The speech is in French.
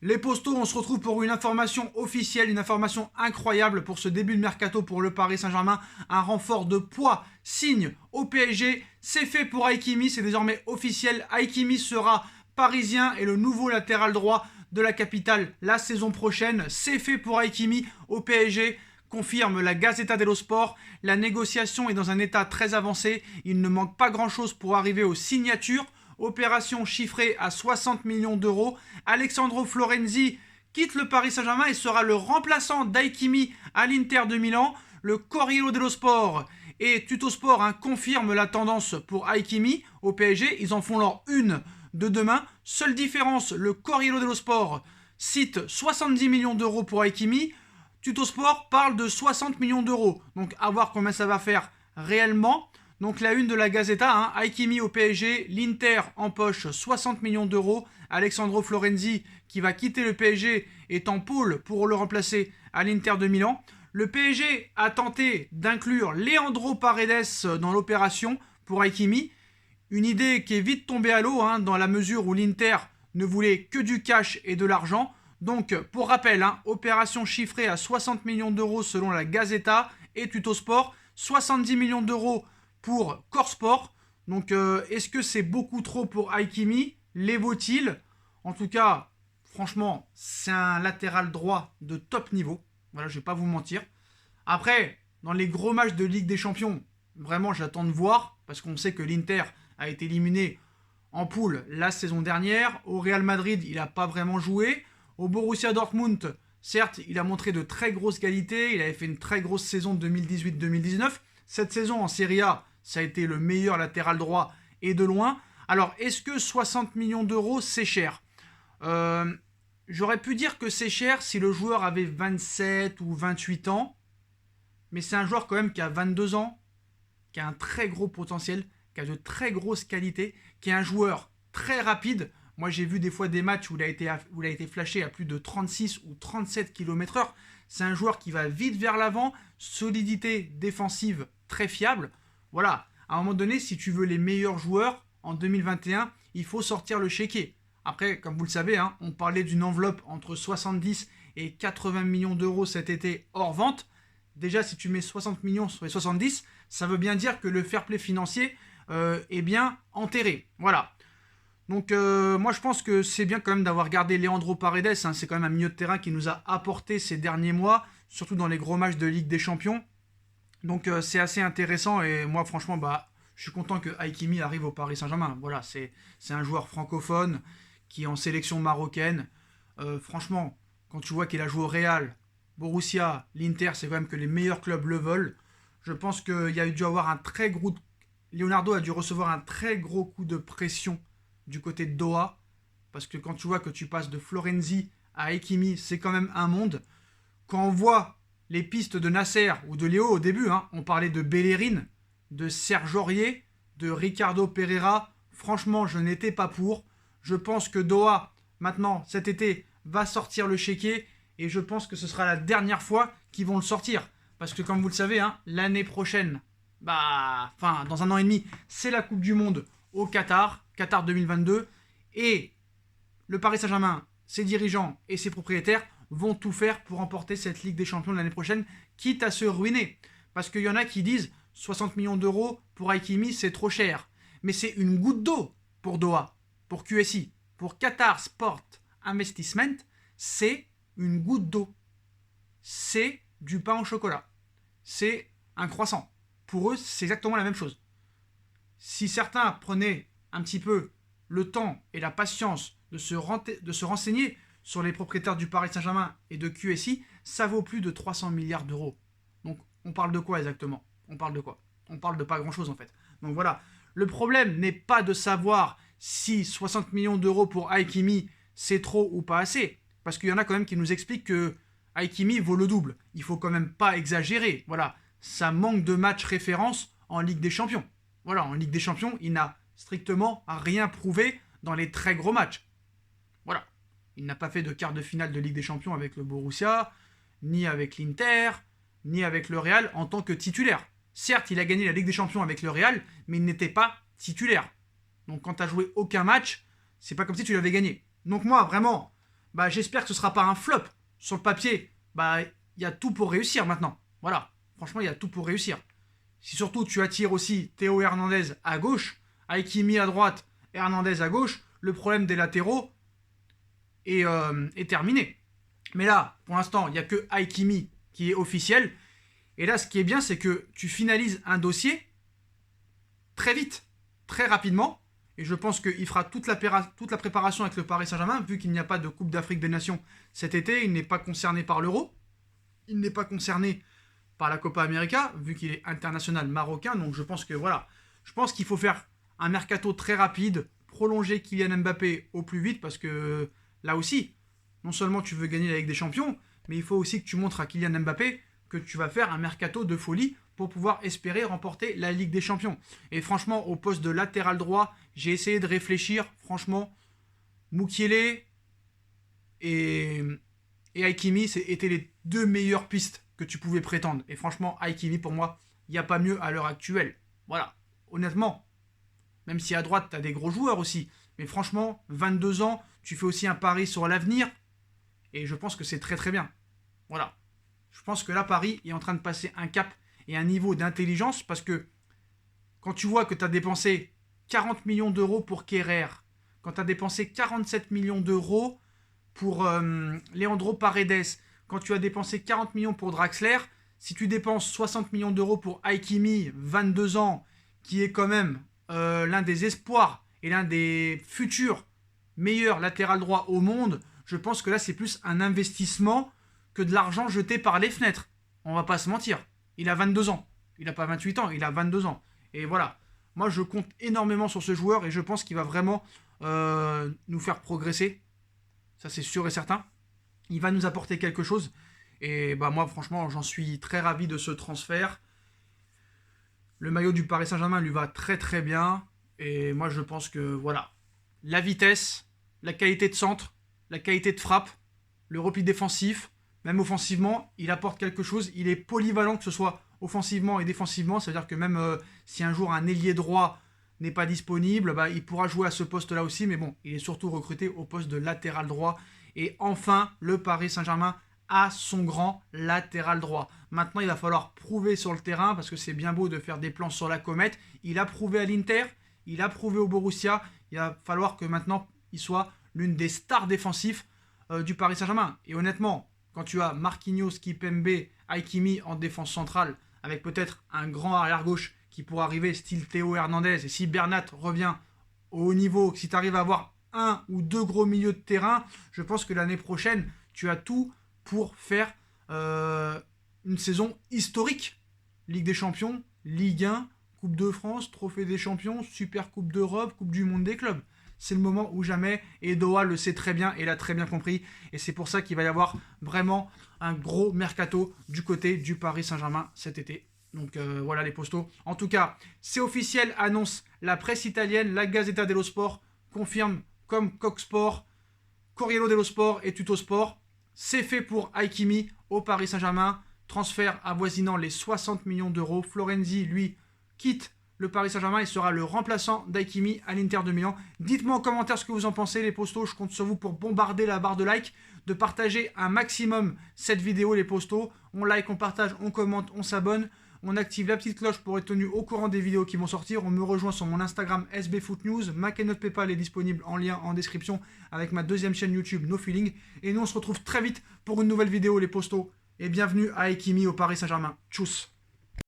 Les Postaux, on se retrouve pour une information officielle, une information incroyable pour ce début de mercato pour le Paris Saint-Germain. Un renfort de poids signe au PSG. C'est fait pour Hakimi, c'est désormais officiel. Hakimi sera parisien et le nouveau latéral droit de la capitale la saison prochaine. C'est fait pour Hakimi au PSG. Confirme la Gazzetta dello Sport. La négociation est dans un état très avancé. Il ne manque pas grand-chose pour arriver aux signatures. Opération chiffrée à 60 millions d'euros. Alessandro Florenzi quitte le Paris Saint-Germain et sera le remplaçant d'Hakimi à l'Inter de Milan. Le Corriere dello Sport et Tuttosport confirment la tendance pour Hakimi au PSG. Ils en font leur une de demain. Seule différence, le Corriere dello Sport cite 70 millions d'euros pour Hakimi. Tuttosport parle de 60 millions d'euros. Donc à voir combien ça va faire réellement. Donc la une de la Gazzetta, Hakimi au PSG, l'Inter en poche 60 millions d'euros. Alessandro Florenzi qui va quitter le PSG est en pôle pour le remplacer à l'Inter de Milan. Le PSG a tenté d'inclure Leandro Paredes dans l'opération pour Hakimi. Une idée qui est vite tombée à l'eau dans la mesure où l'Inter ne voulait que du cash et de l'argent. Donc pour rappel, opération chiffrée à 60 millions d'euros selon la Gazzetta et Tuttosport, 70 millions d'euros pour Corsport. Donc est-ce que c'est beaucoup trop pour Hakimi? Les vaut-il? En tout cas, franchement, c'est un latéral droit de top niveau. Voilà, je vais pas vous mentir. Après, dans les gros matchs de Ligue des Champions, vraiment j'attends de voir, parce qu'on sait que l'Inter a été éliminé en poule la saison dernière. Au Real Madrid, il n'a pas vraiment joué. Au Borussia Dortmund, certes, il a montré de très grosses qualités. Il avait fait une très grosse saison 2018-2019. Cette saison en Serie A, ça a été le meilleur latéral droit et de loin. Alors, est-ce que 60 millions d'euros, c'est cher? J'aurais pu dire que c'est cher si le joueur avait 27 ou 28 ans. Mais c'est un joueur quand même qui a 22 ans, qui a un très gros potentiel, qui a de très grosses qualités, qui est un joueur très rapide. Moi, j'ai vu des fois des matchs où il a été flashé à plus de 36 ou 37 km/h. C'est un joueur qui va vite vers l'avant, solidité défensive très fiable. Voilà, à un moment donné, si tu veux les meilleurs joueurs en 2021, il faut sortir le chéquier. Après, comme vous le savez, on parlait d'une enveloppe entre 70 et 80 millions d'euros cet été hors vente. Déjà, si tu mets 60 millions sur les 70, ça veut bien dire que le fair play financier est bien enterré. Voilà. Donc moi je pense que c'est bien quand même d'avoir gardé Leandro Paredes. C'est quand même un milieu de terrain qui nous a apporté ces derniers mois, surtout dans les gros matchs de Ligue des Champions. Donc c'est assez intéressant et moi franchement je suis content que Hakimi arrive au Paris Saint-Germain. Voilà, c'est un joueur francophone qui est en sélection marocaine. Franchement, quand tu vois qu'il a joué au Real, Borussia, l'Inter, c'est quand même que les meilleurs clubs le veulent. Je pense qu'il y a dû avoir un très gros... Leonardo a dû recevoir un très gros coup de pression du côté de Doha. Parce que quand tu vois que tu passes de Florenzi à Hakimi, c'est quand même un monde. Quand on voit les pistes de Nasser ou de Léo au début, on parlait de Bellerin, de Serge Aurier, de Ricardo Pereira. Franchement, je n'étais pas pour. Je pense que Doha, maintenant, cet été, va sortir le chéquier. Et je pense que ce sera la dernière fois qu'ils vont le sortir. Parce que comme vous le savez, l'année prochaine, dans un an et demi, c'est la Coupe du Monde au Qatar 2022. Et le Paris Saint-Germain, ses dirigeants et ses propriétaires vont tout faire pour remporter cette Ligue des Champions de l'année prochaine, quitte à se ruiner. Parce qu'il y en a qui disent 60 millions d'euros pour Hakimi, c'est trop cher. Mais c'est une goutte d'eau pour Doha, pour QSI, pour Qatar Sport Investment, c'est une goutte d'eau. C'est du pain au chocolat. C'est un croissant. Pour eux, c'est exactement la même chose. Si certains prenaient un petit peu le temps et la patience de se renseigner sur les propriétaires du Paris Saint-Germain et de QSI, ça vaut plus de 300 milliards d'euros. Donc, on parle de quoi exactement? On parle de quoi? On parle de pas grand-chose en fait. Donc voilà, le problème n'est pas de savoir si 60 millions d'euros pour Hakimi, c'est trop ou pas assez. Parce qu'il y en a quand même qui nous expliquent que Hakimi vaut le double. Il faut quand même pas exagérer. Voilà, ça manque de matchs référence en Ligue des Champions. Voilà, en Ligue des Champions, il n'a strictement rien prouvé dans les très gros matchs. Voilà. Il n'a pas fait de quart de finale de Ligue des Champions avec le Borussia, ni avec l'Inter, ni avec le Real en tant que titulaire. Certes, il a gagné la Ligue des Champions avec le Real, mais il n'était pas titulaire. Donc quand tu n'as joué aucun match, c'est pas comme si tu l'avais gagné. Donc moi, vraiment, bah, j'espère que ce ne sera pas un flop. Sur le papier, bah, il y a tout pour réussir maintenant. Voilà, franchement, il y a tout pour réussir. Si surtout tu attires aussi Théo Hernandez à gauche, Hakimi à droite, Hernandez à gauche, le problème des latéraux est terminé. Mais là, pour l'instant, il n'y a que Hakimi qui est officiel. Et là, ce qui est bien, c'est que tu finalises un dossier très vite, très rapidement. Et je pense qu'il fera toute la préparation avec le Paris Saint-Germain, vu qu'il n'y a pas de Coupe d'Afrique des Nations cet été. Il n'est pas concerné par l'Euro. Il n'est pas concerné par la Copa América, vu qu'il est international marocain. Donc je pense que voilà. Je pense qu'il faut faire un mercato très rapide, prolonger Kylian Mbappé au plus vite, parce que là aussi, non seulement tu veux gagner la Ligue des Champions, mais il faut aussi que tu montres à Kylian Mbappé que tu vas faire un mercato de folie pour pouvoir espérer remporter la Ligue des Champions. Et franchement, au poste de latéral droit, j'ai essayé de réfléchir. Franchement, Mukiele et Hakimi étaient les deux meilleures pistes que tu pouvais prétendre. Et franchement, Hakimi, pour moi, il n'y a pas mieux à l'heure actuelle. Voilà, honnêtement. Même si à droite, tu as des gros joueurs aussi. Mais franchement, 22 ans, tu fais aussi un pari sur l'avenir. Et je pense que c'est très très bien. Voilà. Je pense que là, Paris est en train de passer un cap et un niveau d'intelligence, parce que quand tu vois que tu as dépensé 40 millions d'euros pour Kerrer, quand tu as dépensé 47 millions d'euros pour Leandro Paredes, quand tu as dépensé 40 millions pour Draxler, si tu dépenses 60 millions d'euros pour Hakimi, 22 ans, qui est quand même l'un des espoirs et l'un des futurs meilleurs latéral droit au monde, je pense que là, c'est plus un investissement que de l'argent jeté par les fenêtres. On va pas se mentir. Il a 22 ans. Il n'a pas 28 ans, il a 22 ans. Et voilà. Moi, je compte énormément sur ce joueur et je pense qu'il va vraiment nous faire progresser. Ça, c'est sûr et certain. Il va nous apporter quelque chose. Et bah moi, franchement, j'en suis très ravi de ce transfert. Le maillot du Paris Saint-Germain lui va très très bien. Et moi, je pense que voilà. La vitesse, la qualité de centre, la qualité de frappe, le repli défensif, même offensivement, il apporte quelque chose. Il est polyvalent, que ce soit offensivement et défensivement. C'est-à-dire que même si un jour un ailier droit n'est pas disponible, bah, il pourra jouer à ce poste-là aussi. Mais bon, il est surtout recruté au poste de latéral droit. Et enfin, le Paris Saint-Germain a son grand latéral droit. Maintenant, il va falloir prouver sur le terrain, parce que c'est bien beau de faire des plans sur la comète. Il a prouvé à l'Inter, il a prouvé au Borussia. Il va falloir que maintenant, il soit l'une des stars défensifs du Paris Saint-Germain. Et honnêtement, quand tu as Marquinhos, Kipembe, Hakimi en défense centrale, avec peut-être un grand arrière-gauche qui pourra arriver, style Théo Hernandez, et si Bernat revient au haut niveau, si tu arrives à avoir un ou deux gros milieux de terrain, je pense que l'année prochaine, tu as tout pour faire une saison historique. Ligue des Champions, Ligue 1, Coupe de France, Trophée des Champions, Super Coupe d'Europe, Coupe du Monde des clubs. C'est le moment ou jamais, et Doha le sait très bien et l'a très bien compris, et c'est pour ça qu'il va y avoir vraiment un gros mercato du côté du Paris Saint-Germain cet été. Donc voilà les postos. En tout cas, c'est officiel, annonce la presse italienne, la Gazzetta dello Sport confirme comme Coq Sport, Corriere dello Sport et Tuttosport. C'est fait pour Hakimi au Paris Saint-Germain, transfert avoisinant les 60 millions d'euros. Florenzi, lui, quitte le Paris Saint-Germain et sera le remplaçant d'Hakimi à l'Inter de Milan. Dites-moi en commentaire ce que vous en pensez, les postos. Je compte sur vous pour bombarder la barre de like, de partager un maximum cette vidéo, les postos. On like, on partage, on commente, on s'abonne. On active la petite cloche pour être tenu au courant des vidéos qui vont sortir. On me rejoint sur mon Instagram SBFootNews. Ma cagnotte PayPal est disponible en lien en description avec ma deuxième chaîne YouTube No Feeling. Et nous on se retrouve très vite pour une nouvelle vidéo, les postos. Et bienvenue à Hakimi au Paris Saint-Germain. Tchuss.